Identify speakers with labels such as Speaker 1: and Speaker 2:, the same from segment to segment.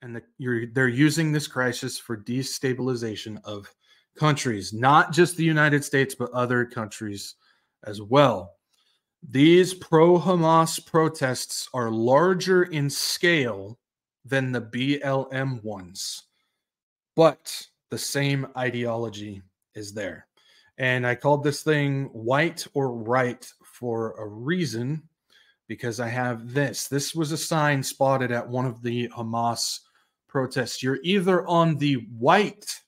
Speaker 1: and they're using this crisis for destabilization of countries, not just the United States, but other countries as well. These pro-Hamas protests are larger in scale than the BLM ones, but the same ideology is there. And I called this thing white or right for a reason, because I have this. This was a sign spotted at one of the Hamas protests. You're either on the white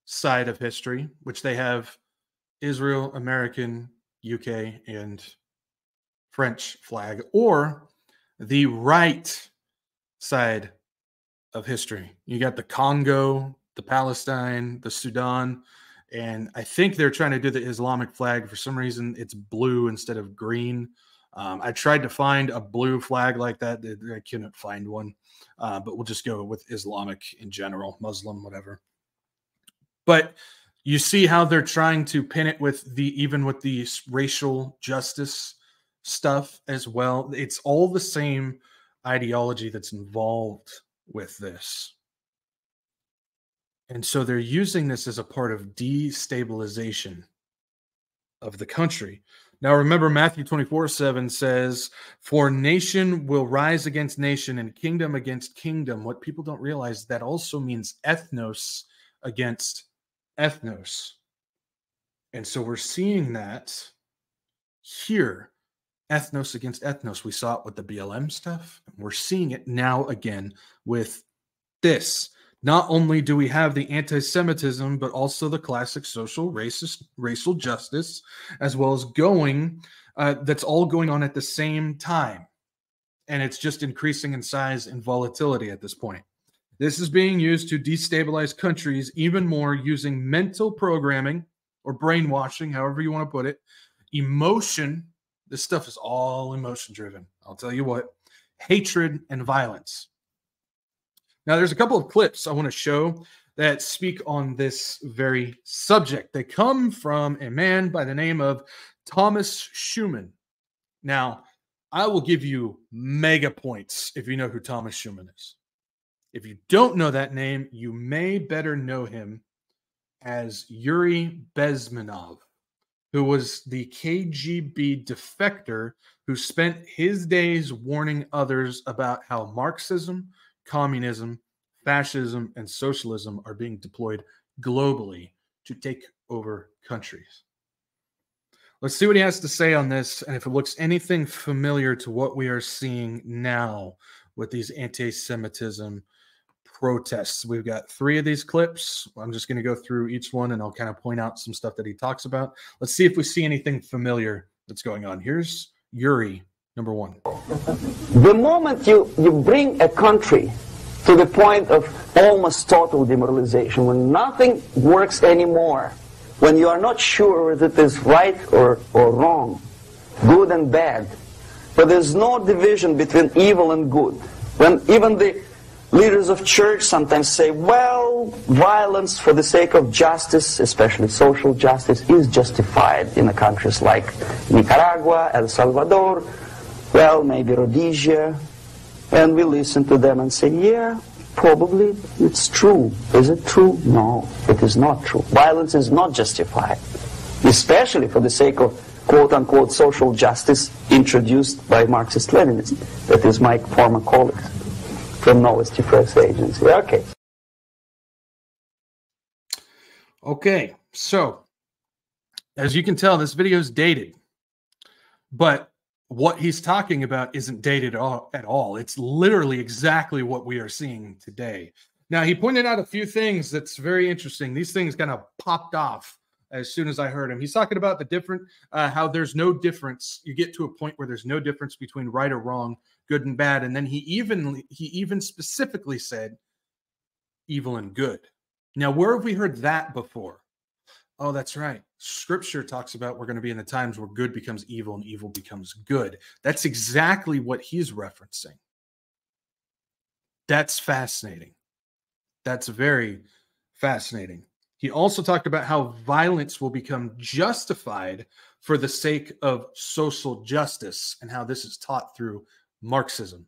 Speaker 1: side of history, which they have Israel, American, UK, and French flag, or the right side of history. You got the Congo, the Palestine, the Sudan, and I think they're trying to do the Islamic flag. For some reason, it's blue instead of green. I tried to find a blue flag like that. I couldn't find one, but we'll just go with Islamic in general, Muslim, whatever. But you see how they're trying to pin it with even with the racial justice stuff as well. It's all the same ideology that's involved with this. And so they're using this as a part of destabilization of the country. Now, remember, Matthew 24:7 says, "For nation will rise against nation and kingdom against kingdom." What people don't realize, that also means ethnos against ethnos. And so we're seeing that here, ethnos against ethnos. We saw it with the BLM stuff, and we're seeing it now again with this. Not only do we have the anti-Semitism, but also the classic social racial justice, as well as that's all going on at the same time. And it's just increasing in size and volatility at this point. This is being used to destabilize countries even more, using mental programming or brainwashing, however you want to put it, emotion. This stuff is all emotion driven. I'll tell you what, hatred and violence. Now, there's a couple of clips I want to show that speak on this very subject. They come from a man by the name of Thomas Schumann. Now, I will give you mega points if you know who Thomas Schumann is. If you don't know that name, you may better know him as Yuri Bezmenov, who was the KGB defector who spent his days warning others about how Marxism, communism, fascism, and socialism are being deployed globally to take over countries. Let's see what he has to say on this, and if it looks anything familiar to what we are seeing now with these anti-Semitism protests. We've got 3 of these clips. I'm just going to go through each one, and I'll kind of point out some stuff that he talks about. Let's see if we see anything familiar that's going on. Here's Yuri, number 1.
Speaker 2: The moment you bring a country to the point of almost total demoralization, when nothing works anymore, when you are not sure that it is right or wrong, good and bad, but there's no division between evil and good, when even the leaders of church sometimes say, well, violence for the sake of justice, especially social justice, is justified in countries like Nicaragua, El Salvador, well, maybe Rhodesia, and we listen to them and say, yeah, probably it's true. Is it true? No, it is not true. Violence is not justified, especially for the sake of quote-unquote social justice introduced by Marxist-Leninists. That is my former colleague from Novosti Press Agency.
Speaker 1: Okay, so as you can tell, this video is dated, but what he's talking about isn't dated at all. It's literally exactly what we are seeing today. Now, he pointed out a few things that's very interesting. These things kind of popped off as soon as I heard him. He's talking about the different, how there's no difference. You get to a point where there's no difference between right or wrong, good and bad. And then he even specifically said evil and good. Now, where have we heard that before? Oh, that's right. Scripture talks about we're going to be in the times where good becomes evil and evil becomes good. That's exactly what he's referencing. That's fascinating. That's very fascinating. He also talked about how violence will become justified for the sake of social justice and how this is taught through Marxism.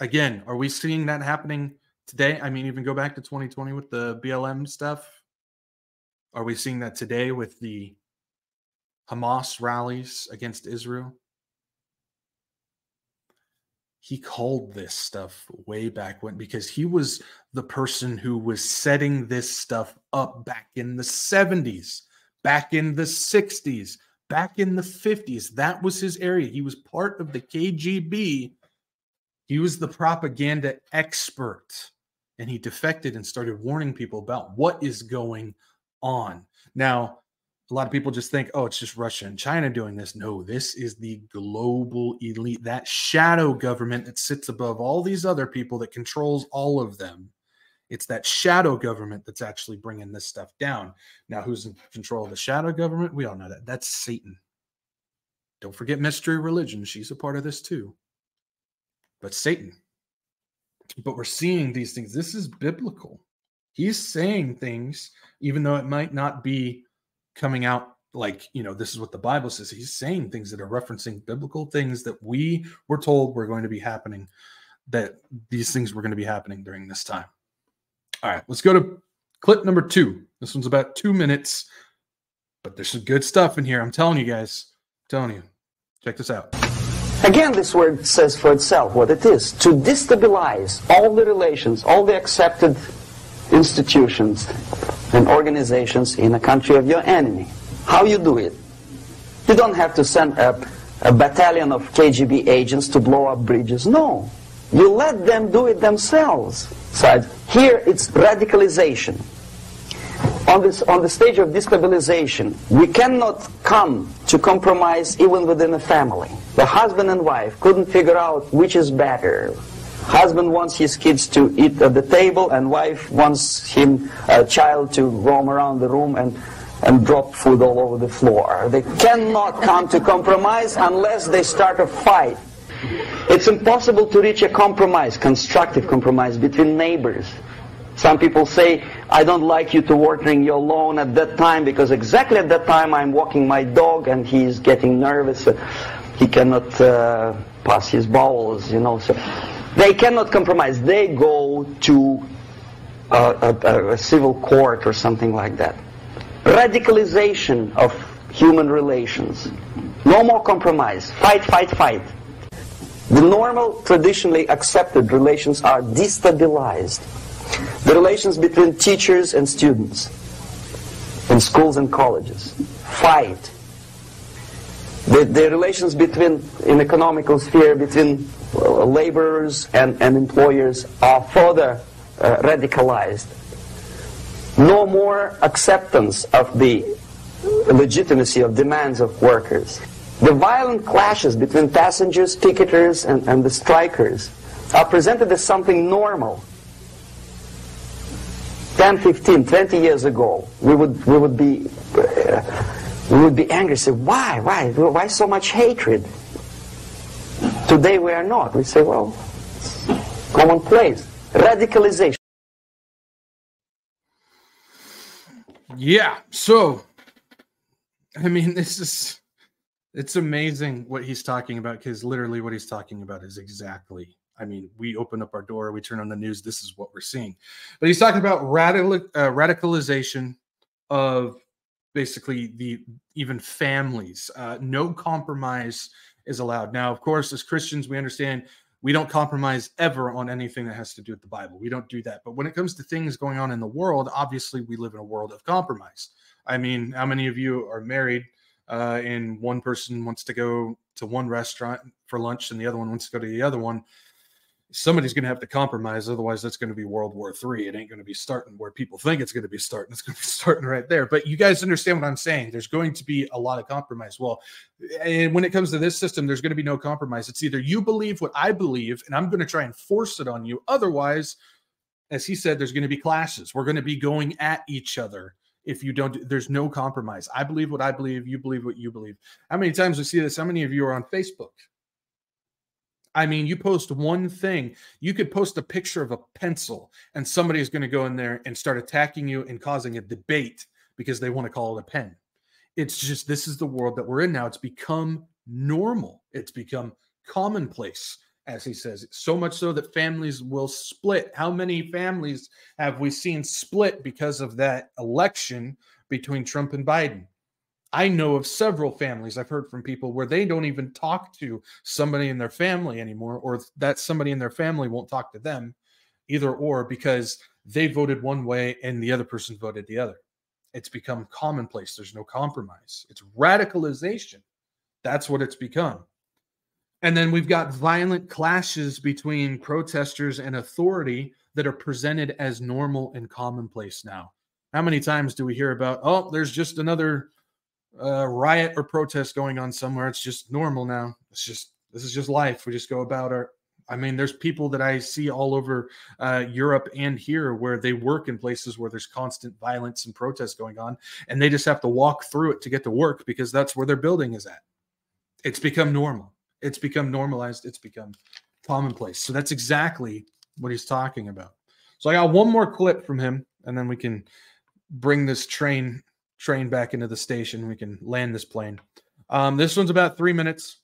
Speaker 1: Again, are we seeing that happening today? I mean, even go back to 2020 with the BLM stuff. Are we seeing that today with the Hamas rallies against Israel? He called this stuff way back when, because he was the person who was setting this stuff up back in the 70s, back in the 60s, back in the 50s. That was his area. He was part of the KGB. He was the propaganda expert, and he defected and started warning people about what is going on. Now, a lot of people just think, oh, it's just Russia and China doing this. No, this is the global elite, that shadow government that sits above all these other people that controls all of them. It's that shadow government that's actually bringing this stuff down. Now, who's in control of the shadow government? We all know that. That's Satan. Don't forget Mystery Religion. She's a part of this too. But Satan. But we're seeing these things. This is biblical. He's saying things, even though it might not be coming out like, this is what the Bible says. He's saying things that are referencing biblical things that we were told were going to be happening, that these things were going to be happening during this time. All right, let's go to clip number 2. This one's about 2 minutes, but there's some good stuff in here. I'm telling you guys. Check this out.
Speaker 2: Again, this word says for itself what it is. To destabilize all the relations, all the accepted institutions and organizations in a country of your enemy. How you do it? You don't have to send a battalion of KGB agents to blow up bridges. No. You let them do it themselves. So here it's radicalization. On the stage of destabilization, we cannot come to compromise even within a family. The husband and wife couldn't figure out which is better. Husband wants his kids to eat at the table, and wife wants a child to roam around the room and drop food all over the floor. They cannot come to compromise unless they start a fight. It's impossible to reach a compromise, constructive compromise between neighbors. Some people say, I don't like you to watering your lawn at that time because exactly at that time I'm walking my dog and he's getting nervous. He cannot pass his bowels, So they cannot compromise. They go to a civil court or something like that. Radicalization of human relations. No more compromise. Fight, fight, fight. The normal, traditionally accepted relations are destabilized. The relations between teachers and students in schools and colleges. Fight. The relations in economical sphere between laborers and employers are further radicalized. No more acceptance of the legitimacy of demands of workers. The violent clashes between passengers, picketers, and the strikers are presented as something normal. 10, 15, 20 years ago, we would be angry, say, why so much hatred? Today we are not. We say, well, commonplace. Radicalization.
Speaker 1: Yeah, so, I mean, it's amazing what he's talking about, because literally what he's talking about is exactly, I mean, we open up our door, we turn on the news, this is what we're seeing. But he's talking about radicalization of basically even families. No compromise is allowed. Now, of course, as Christians, we understand we don't compromise ever on anything that has to do with the Bible. We don't do that. But when it comes to things going on in the world, obviously we live in a world of compromise. I mean, how many of you are married and one person wants to go to one restaurant for lunch and the other one wants to go to the other one? Somebody's going to have to compromise. Otherwise, that's going to be World War III. It ain't going to be starting where people think it's going to be starting. It's going to be starting right there. But you guys understand what I'm saying. There's going to be a lot of compromise. Well, and when it comes to this system, there's going to be no compromise. It's either you believe what I believe, and I'm going to try and force it on you. Otherwise, as he said, there's going to be clashes. We're going to be going at each other. If you don't, there's no compromise. I believe what I believe. You believe what you believe. How many times we see this? How many of you are on Facebook? I mean, you post one thing, you could post a picture of a pencil and somebody is going to go in there and start attacking you and causing a debate because they want to call it a pen. It's just, this is the world that we're in now. It's become normal. It's become commonplace. as he says, so much so that families will split. How many families have we seen split because of that election between Trump and Biden? I know of several families, I've heard from people, where they don't even talk to somebody in their family anymore, or that somebody in their family won't talk to them, either or, because they voted one way and the other person voted the other. It's become commonplace. There's no compromise. It's radicalization. That's what it's become. And then we've got violent clashes between protesters and authority that are presented as normal and commonplace now. How many times do we hear about, oh, there's just another riot or protest going on somewhere? It's just normal now. This is just life. We just go about our, I mean, there's people that I see all over Europe and here where they work in places where there's constant violence and protests going on, and they just have to walk through it to get to work because that's where their building is at. It's become normal. It's become normalized. It's become commonplace. So that's exactly what he's talking about. So I got one more clip from him, and then we can bring this train back into the station. We can land this plane. This one's about 3 minutes,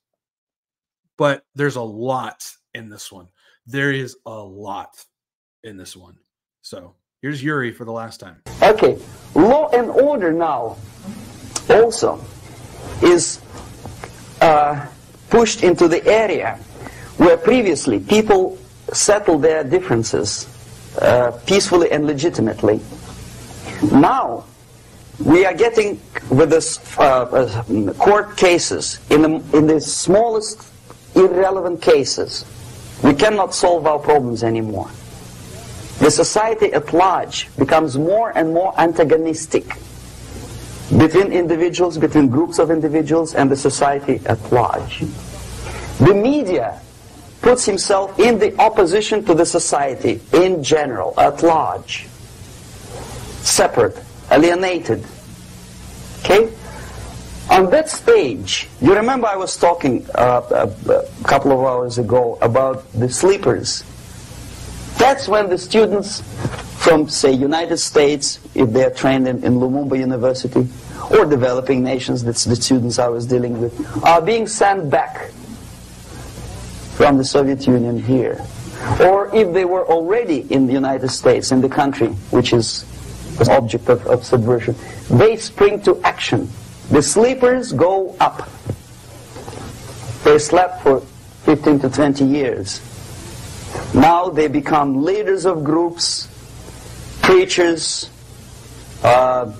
Speaker 1: but there's a lot in this one. There is a lot in this one. So here's Yuri for the last time.
Speaker 2: Okay, law and order now also is pushed into the area where previously people settled their differences peacefully and legitimately. Now we are getting with this court cases in the smallest irrelevant cases. We cannot solve our problems anymore. The society at large becomes more and more antagonistic between individuals, between groups of individuals, and the society at large. The media puts himself in the opposition to the society in general, at large. Separate, alienated. Okay? On that stage, you remember I was talking a couple of hours ago about the sleepers. That's when the students from, say, United States, if they're trained in Lumumba University, or developing nations, that's the students I was dealing with, are being sent back from the Soviet Union here. Or if they were already in the United States, in the country, which is the object of subversion, they spring to action. The sleepers go up. They slept for 15 to 20 years. Now they become leaders of groups, preachers, I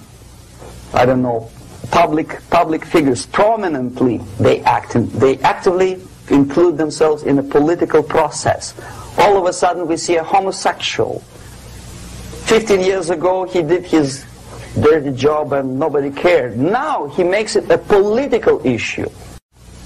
Speaker 2: don't know, public figures. Prominently they actively include themselves in a political process. All of a sudden we see a homosexual. 15 years ago he did his dirty job and nobody cared. Now he makes it a political issue.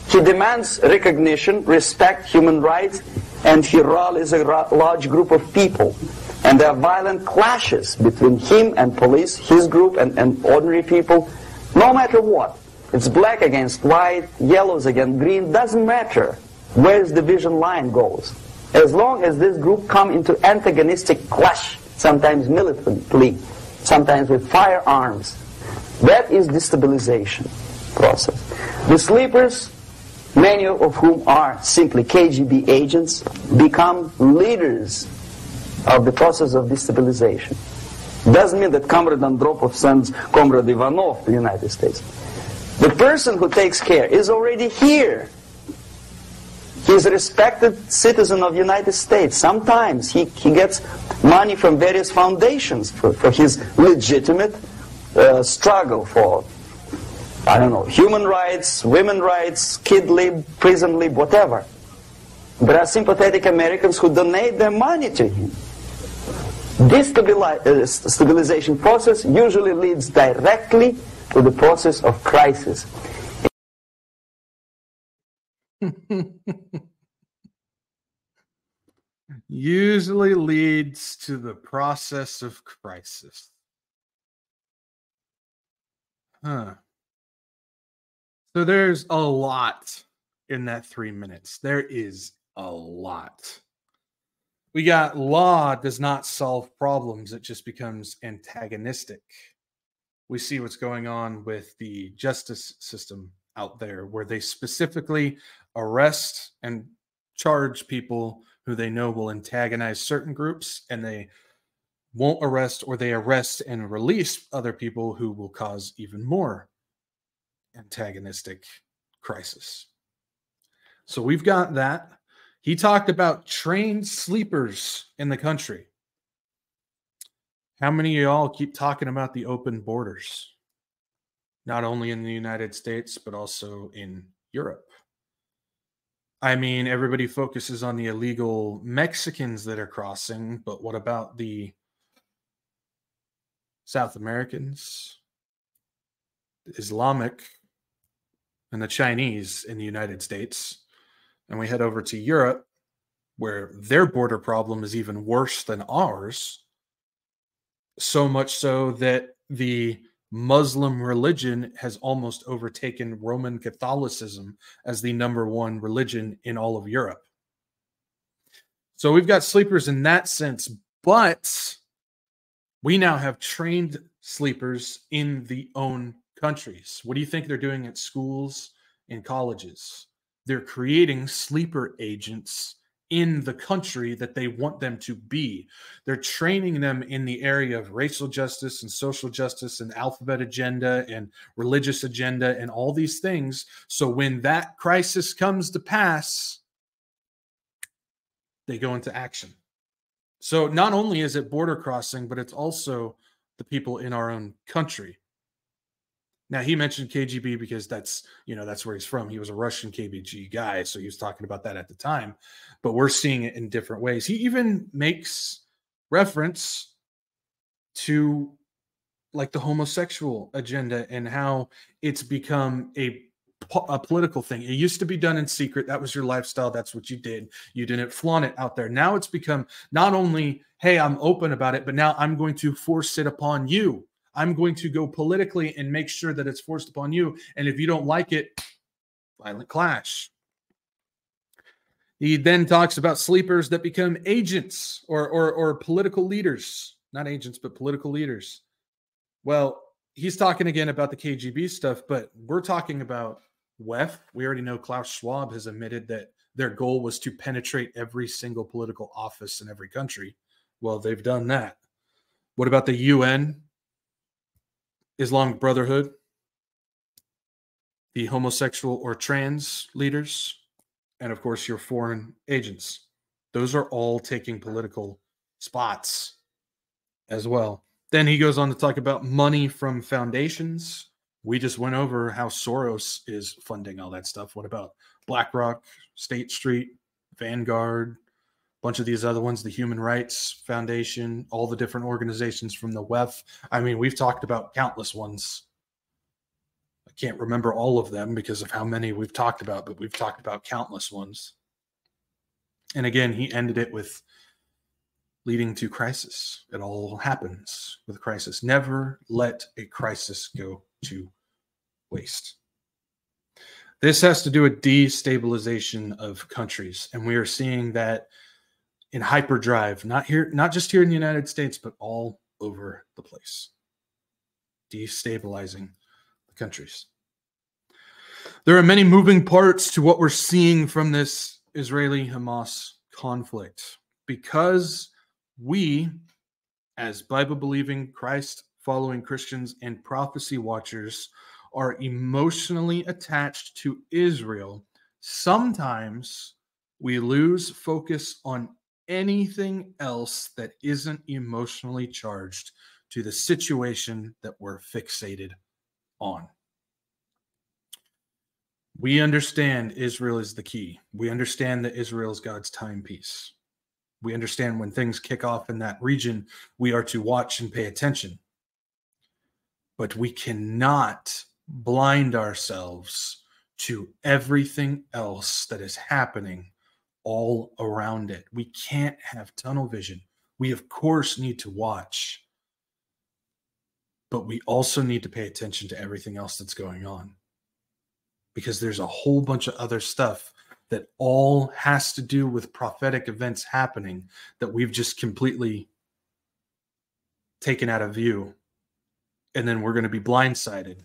Speaker 2: He demands recognition, respect, human rights, and he rallies a large group of people. And there are violent clashes between him and police, his group and ordinary people, no matter what. It's black against white, yellows against green, doesn't matter where the division line goes. As long as this group come into antagonistic clash, sometimes militantly, sometimes with firearms, that is destabilization process. The sleepers, many of whom are simply KGB agents, become leaders of the process of destabilization. Doesn't mean that Comrade Andropov sends Comrade Ivanov to the United States. The person who takes care is already here. He is a respected citizen of the United States. Sometimes he gets money from various foundations for his legitimate struggle for, I don't know, human rights, women's rights, kid lib, prison lib, whatever. There are sympathetic Americans who donate their money to him. This stabilization process usually leads directly to the process of crisis.
Speaker 1: Usually leads to the process of crisis. So there's a lot in that 3 minutes. There is a lot. We got law does not solve problems. It just becomes antagonistic. We see what's going on with the justice system out there, where they specifically arrest and charge people who they know will antagonize certain groups, and they won't arrest, or they arrest and release other people who will cause even more antagonistic crisis. So we've got that. He talked about trained sleepers in the country. How many of y'all keep talking about the open borders? Not only in the United States, but also in Europe. I mean, everybody focuses on the illegal Mexicans that are crossing, but what about the South Americans, the Islamic, and the Chinese in the United States? And we head over to Europe, where their border problem is even worse than ours. So much so that the Muslim religion has almost overtaken Roman Catholicism as the #1 religion in all of Europe. So we've got sleepers in that sense, but we now have trained sleepers in the own countries. What do you think they're doing at schools and colleges? They're creating sleeper agents in the country that they want them to be. They're training them in the area of racial justice and social justice and alphabet agenda and religious agenda and all these things. So when that crisis comes to pass, they go into action. So not only is it border crossing, but it's also the people in our own country. Now, he mentioned KGB because that's where he's from. He was a Russian KGB guy, so he was talking about that at the time. But we're seeing it in different ways. He even makes reference to like the homosexual agenda and how it's become a political thing. It used to be done in secret. That was your lifestyle. That's what you did. You didn't flaunt it out there. Now it's become not only, hey, I'm open about it, but now I'm going to force it upon you. I'm going to go politically and make sure that it's forced upon you. And if you don't like it, violent clash. He then talks about sleepers that become agents or political leaders. Not agents, but political leaders. Well, he's talking again about the KGB stuff, but we're talking about WEF. We already know Klaus Schwab has admitted that their goal was to penetrate every single political office in every country. Well, they've done that. What about the UN? Islamic Brotherhood, the homosexual or trans leaders, and of course your foreign agents. Those are all taking political spots as well. Then he goes on to talk about money from foundations. We just went over how Soros is funding all that stuff. What about BlackRock, State Street, Vanguard, bunch of these other ones, the Human Rights Foundation, all the different organizations from the WEF. I mean, we've talked about countless ones. I can't remember all of them because of how many we've talked about, but we've talked about countless ones. And again, he ended it with leading to crisis. It all happens with crisis. Never let a crisis go to waste. This has to do with destabilization of countries. And we are seeing that in hyperdrive, not just here in the United States, but all over the place. Destabilizing the countries. There are many moving parts to what we're seeing from this Israeli-Hamas conflict, because we, as Bible-believing, Christ-following Christians and prophecy watchers, are emotionally attached to Israel. Sometimes we lose focus on anything else that isn't emotionally charged to the situation that we're fixated on. We understand Israel is the key. We understand that Israel is God's timepiece. We understand when things kick off in that region, we are to watch and pay attention. But we cannot blind ourselves to everything else that is happening all around it. We can't have tunnel vision. We, of course, need to watch, but we also need to pay attention to everything else that's going on, because there's a whole bunch of other stuff that all has to do with prophetic events happening that we've just completely taken out of view. And then we're going to be blindsided